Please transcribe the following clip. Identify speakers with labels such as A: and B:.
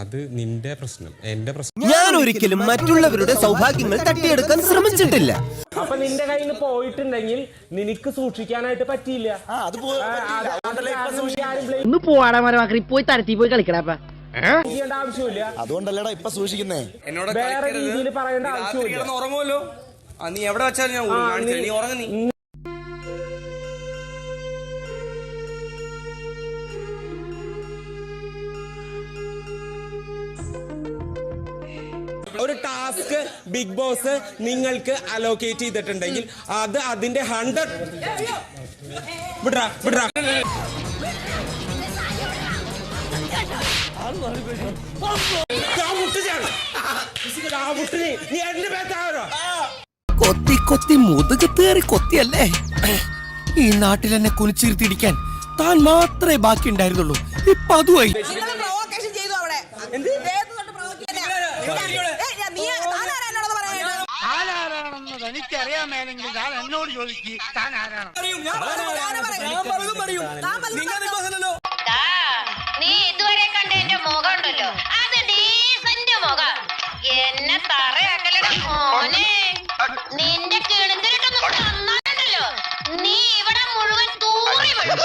A: അത് നിന്റെ പ്രശ്നം, എന്റെ പ്രശ്നം.
B: ഞാൻ ഒരിക്കലും മറ്റുള്ളവരുടെ സൗഭാഗ്യങ്ങൾ തട്ടിയെടുക്കാൻ ശ്രമിച്ചിട്ടില്ല.
C: അപ്പൊ നിന്റെ കയ്യിൽ നിന്ന് പോയിട്ടുണ്ടെങ്കിൽ നിനക്ക് സൂക്ഷിക്കാനായിട്ട് പറ്റിയില്ല.
D: ഒന്ന് പോവാടാ മരമാക്കി പോയി തരത്തി പോയി കളിക്കടാ.
C: ആവശ്യമില്ല.
E: അതുകൊണ്ടല്ലേടാ ഇപ്പൊ സൂക്ഷിക്കുന്നേ.
C: വേറെ രീതിയിൽ പറയേണ്ട ആവശ്യമില്ല.
F: ഉറങ്ങുമല്ലോ, നീ എവിടെ വെച്ചാലും ഞാൻ നീ ഉറങ്ങി.
A: ഒരു ടാസ്ക് ബിഗ് ബോസ് നിങ്ങൾക്ക് അലോക്കേറ്റ് ചെയ്തിട്ടുണ്ടെങ്കിൽ അത് അതിന്റെ 100 വിടാ വിടാ.
B: കൊത്തി കൊത്തി മുതുകത്തേറി കൊത്തിയല്ലേ. ഈ നാട്ടിൽ എന്നെ കുനിച്ചിരുത്തിടിക്കാൻ താൻ മാത്രമേ ബാക്കി ഉണ്ടായിരുന്നുള്ളൂ. ഇപ്പൊ അതുമായി.
D: എനിക്കറിയാമെങ്കിൽ ഞാൻ എന്നോട് ചോദിക്കും താൻ ആരാണ്.
G: നീ ഇതുവരെ കണ്ട എന്റെ മുഖം ഉണ്ടല്ലോ, അത് ഡീസന്റ് മുഖം. എന്നെ തറയാക്കലട മോനെ. നിന്റെ കിണുന്നിട്ടൊന്നും നന്നാണ്ടല്ലോ, നീ ഇവിടെ മുഴുവൻ തൂറി വീഴും.